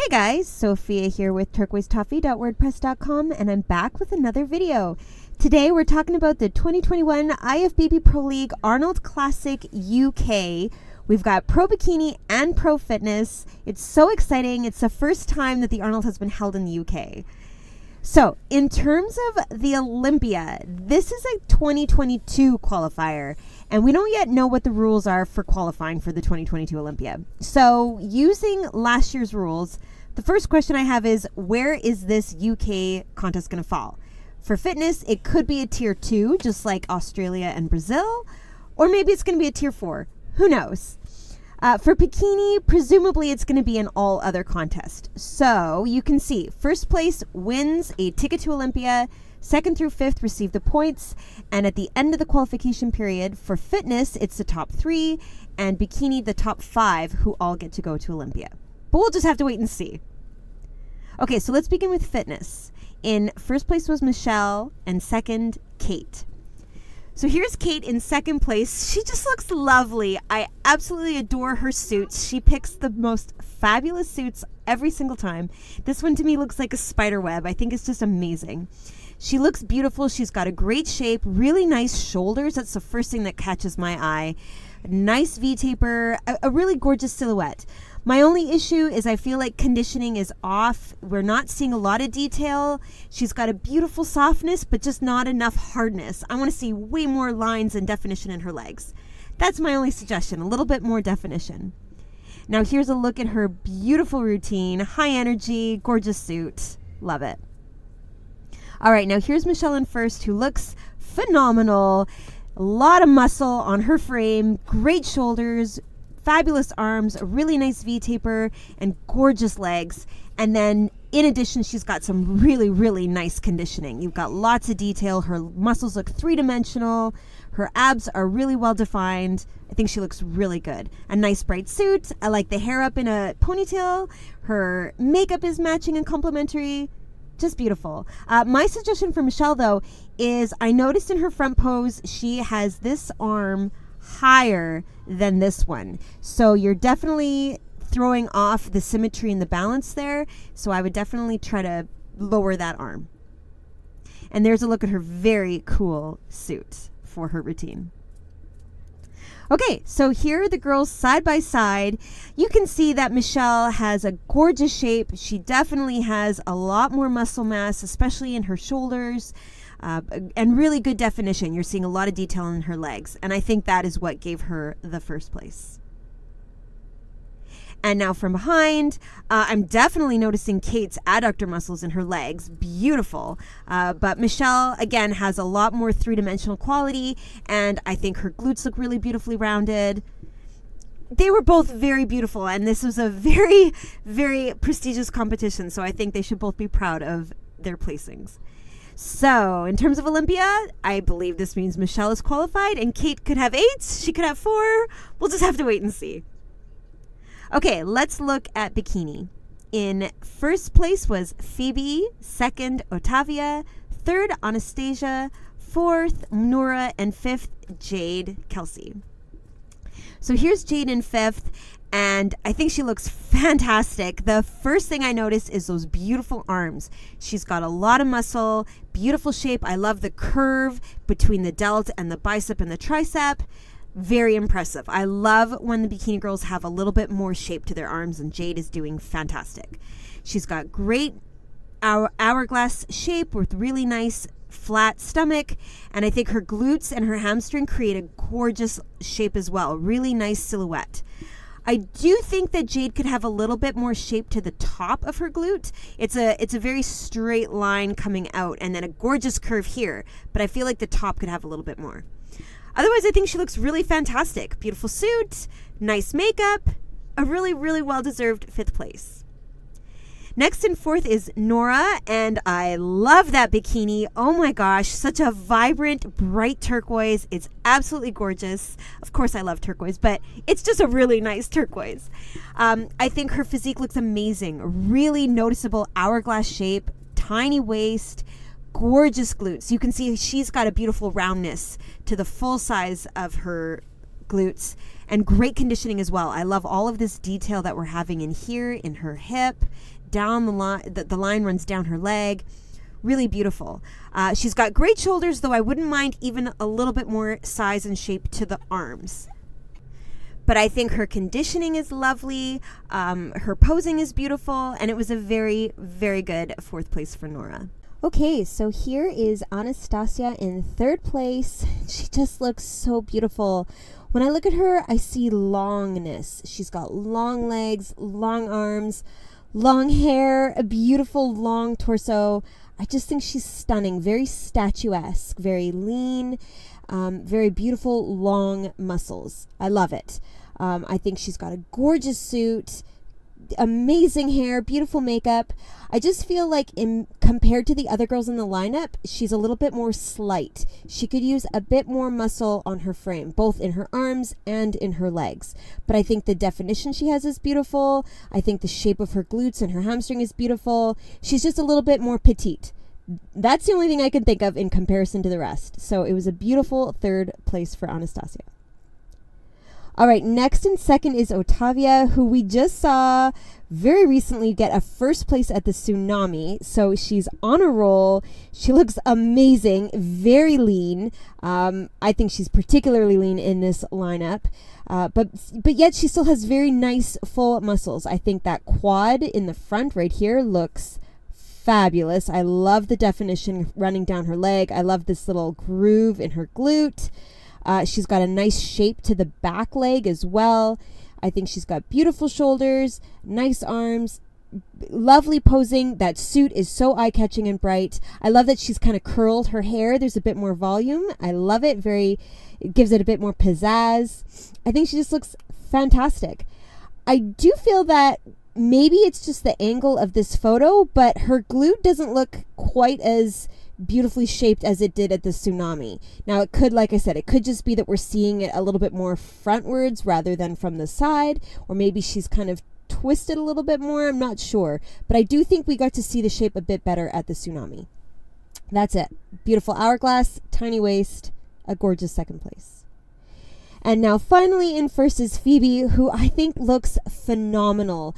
Hey guys, Sophia here with turquoisetoffee.wordpress.com, and I'm back with another video. Today we're talking about the 2021 IFBB Pro League Arnold Classic UK. We've got Pro Bikini and Pro Fitness. It's so exciting. It's the first time that the Arnold has been held in the UK. So in terms of the Olympia, this is a 2022 qualifier, and we don't yet know what the rules are for qualifying for the 2022 Olympia. So using last year's rules, the first question I have is, where is this UK contest going to fall? For fitness, it could be a tier 2, just like Australia and Brazil, or maybe it's going to be a tier 4. Who knows? For bikini, presumably it's going to be an all other contest. So you can see first place wins a ticket to Olympia, second through fifth receive the points, and at the end of the qualification period for fitness, it's the top 3, and bikini, the top 5, who all get to go to Olympia. But we'll just have to wait and see. Okay, so let's begin with fitness. In first place was Michelle, and second, Kate. So here's Kate in second place. She just looks lovely. I absolutely adore her suits. She picks the most fabulous suits every single time. This one to me looks like a spider web. I think it's just amazing. She looks beautiful. She's got a great shape, really nice shoulders. That's the first thing that catches my eye. Nice V-taper, a really gorgeous silhouette. My only issue is I feel like conditioning is off. We're not seeing a lot of detail. She's got a beautiful softness, but just not enough hardness. I want to see way more lines and definition in her legs. That's my only suggestion, a little bit more definition. Now here's a look at her beautiful routine, high energy, gorgeous suit. Love it. All right, now here's Michelle in first, who looks phenomenal. A lot of muscle on her frame, great shoulders, fabulous arms, a really nice V-taper, and gorgeous legs. And then in addition, she's got some really, really nice conditioning. You've got lots of detail. Her muscles look three-dimensional. Her abs are really well defined. I think she looks really good. A nice bright suit. I like the hair up in a ponytail. Her makeup is matching and complementary. Just beautiful. My suggestion for Michelle, though, is I noticed in her front pose, she has this arm higher than this one. So you're definitely throwing off the symmetry and the balance there. So I would definitely try to lower that arm. And there's a look at her very cool suit for her routine. Okay, so here are the girls side by side. You can see that Michelle has a gorgeous shape. She definitely has a lot more muscle mass, especially in her shoulders, and really good definition. You're seeing a lot of detail in her legs, and I think that is what gave her the first place. And now from behind, I'm definitely noticing Kate's adductor muscles in her legs. Beautiful. But Michelle, again, has a lot more three-dimensional quality, and I think her glutes look really beautifully rounded. They were both very beautiful, and this was a very, very prestigious competition, so I think they should both be proud of their placings. So in terms of Olympia, I believe this means Michelle is qualified, and Kate could have 8, she could have 4. We'll just have to wait and see. Okay, let's look at bikini. In first place was Phoebe, second Otavia, third Anastasia, fourth Nora, and fifth Jade Kelsey. So here's Jade in fifth, and I think she looks fantastic. The first thing I noticed is those beautiful arms. She's got a lot of muscle, beautiful shape. I love the curve between the delt and the bicep and the tricep. Very impressive. I love when the bikini girls have a little bit more shape to their arms, and Jade is doing fantastic. She's got great hourglass shape with really nice flat stomach, and I think her glutes and her hamstring create a gorgeous shape as well. Really nice silhouette. I do think that Jade could have a little bit more shape to the top of her glute. It's a very straight line coming out, and then a gorgeous curve here, but I feel like the top could have a little bit more. Otherwise, I think she looks really fantastic. Beautiful suit, nice makeup, a really, really well-deserved 5th place. Next in 4th is Nora, and I love that bikini. Oh my gosh, such a vibrant, bright turquoise. It's absolutely gorgeous. Of course, I love turquoise, but it's just a really nice turquoise. I think her physique looks amazing. Really noticeable hourglass shape, tiny waist, gorgeous glutes. You can see she's got a beautiful roundness to the full size of her glutes, and great conditioning as well. I love all of this detail that we're having in here, in her hip, down the line. The line runs down her leg. Really beautiful. She's got great shoulders, though I wouldn't mind even a little bit more size and shape to the arms. But I think her conditioning is lovely, her posing is beautiful, and it was a very, very good 4th place for Nora. Okay, so here is Anastasia in 3rd place. She just looks so beautiful. When I look at her, I see longness. She's got long legs, long arms, long hair, a beautiful long torso. I just think she's stunning, very statuesque, very lean, very beautiful long muscles. I love it. I think she's got a gorgeous suit, amazing hair, beautiful makeup. I just feel like compared to the other girls in the lineup, she's a little bit more slight. She could use a bit more muscle on her frame, both in her arms and in her legs. But I think the definition she has is beautiful. I think the shape of her glutes and her hamstring is beautiful. She's just a little bit more petite. That's the only thing I can think of in comparison to the rest. So it was a beautiful 3rd place for Anastasia. All right, next and second is Otavia, who we just saw very recently get a 1st place at the Tsunami. So she's on a roll. She looks amazing, very lean. I think she's particularly lean in this lineup. But yet she still has very nice full muscles. I think that quad in the front right here looks fabulous. I love the definition running down her leg. I love this little groove in her glute. She's got a nice shape to the back leg as well. I think she's got beautiful shoulders, nice arms, lovely posing. That suit is so eye-catching and bright. I love that she's kind of curled her hair. There's a bit more volume. I love it. It gives it a bit more pizzazz. I think she just looks fantastic. I do feel that maybe it's just the angle of this photo, but her glute doesn't look quite as beautifully shaped as it did at the Tsunami. Now it could, like I said, it could just be that we're seeing it a little bit more frontwards rather than from the side, or maybe she's kind of twisted a little bit more. I'm not sure, but I do think we got to see the shape a bit better at the Tsunami. That's it. Beautiful hourglass, tiny waist, a gorgeous 2nd place. And now finally in 1st is Phoebe, who I think looks phenomenal.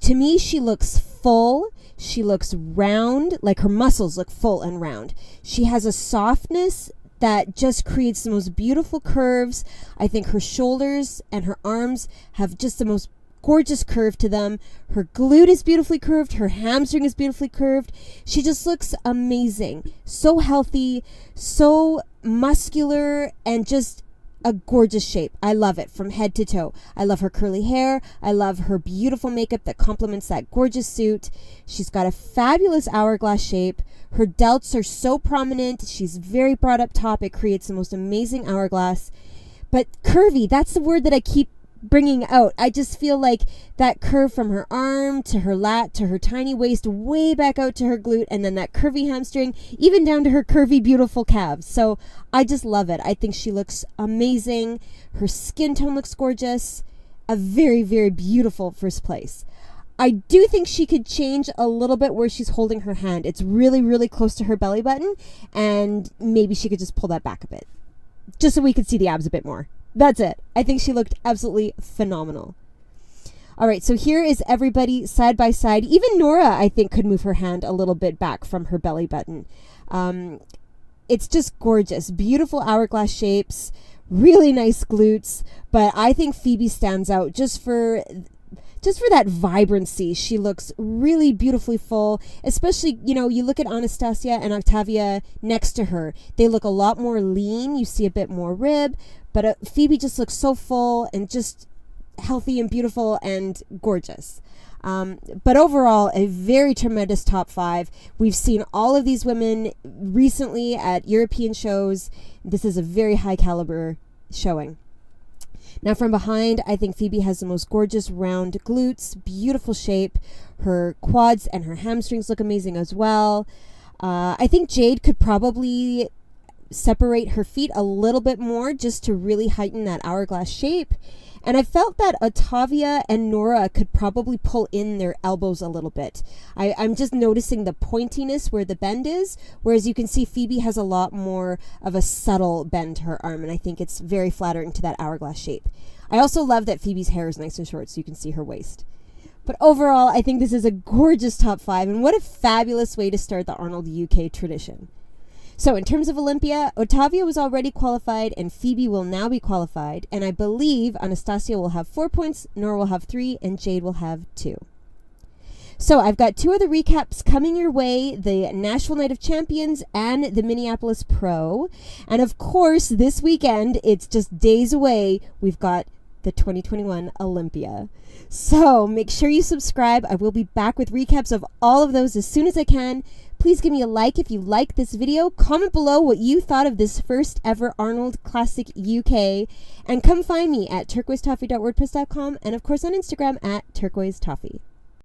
To me, she looks full. She looks round, like her muscles look full and round. She has a softness that just creates the most beautiful curves. I think her shoulders and her arms have just the most gorgeous curve to them. Her glute is beautifully curved. Her hamstring is beautifully curved. She just looks amazing. So healthy, so muscular, and just a gorgeous shape. I love it from head to toe. I love her curly hair. I love her beautiful makeup that complements that gorgeous suit. She's got a fabulous hourglass shape. Her delts are so prominent. She's very broad up top. It creates the most amazing hourglass. But curvy, that's the word that I keep bringing out. I just feel like that curve from her arm to her lat to her tiny waist way back out to her glute, and then that curvy hamstring even down to her curvy beautiful calves. So I just love it. I think she looks amazing. Her skin tone looks gorgeous. A very, very beautiful 1st place. I do think she could change a little bit where she's holding her hand. It's really, really close to her belly button, and maybe she could just pull that back a bit just so we could see the abs a bit more. That's it. I think she looked absolutely phenomenal. All right, so here is everybody side by side. Even Nora, I think, could move her hand a little bit back from her belly button. It's just gorgeous. Beautiful hourglass shapes, really nice glutes. But I think Phoebe stands out just for that vibrancy. She looks really beautifully full, especially, you look at Anastasia and Octavia next to her. They look a lot more lean. You see a bit more rib. But Phoebe just looks so full and just healthy and beautiful and gorgeous. But overall, a very tremendous top 5. We've seen all of these women recently at European shows. This is a very high caliber showing. Now from behind, I think Phoebe has the most gorgeous round glutes, beautiful shape. Her quads and her hamstrings look amazing as well. I think Jade could probably separate her feet a little bit more just to really heighten that hourglass shape. And I felt that Otavia and Nora could probably pull in their elbows a little bit. I'm just noticing the pointiness where the bend is, whereas you can see Phoebe has a lot more of a subtle bend to her arm, and I think it's very flattering to that hourglass shape. I also love that Phoebe's hair is nice and short so you can see her waist. But overall, I think this is a gorgeous top 5, and what a fabulous way to start the Arnold UK tradition. So in terms of Olympia, Otavia was already qualified and Phoebe will now be qualified. And I believe Anastasia will have 4 points, Nora will have 3, and Jade will have 2. So I've got 2 other recaps coming your way, the Nashville Night of Champions and the Minneapolis Pro. And of course, this weekend, it's just days away, we've got the 2021 Olympia. So make sure you subscribe. I will be back with recaps of all of those as soon as I can. Please give me a like if you like this video. Comment below what you thought of this first ever Arnold Classic UK. And come find me at turquoisetoffee.wordpress.com and of course on Instagram at turquoisetoffee.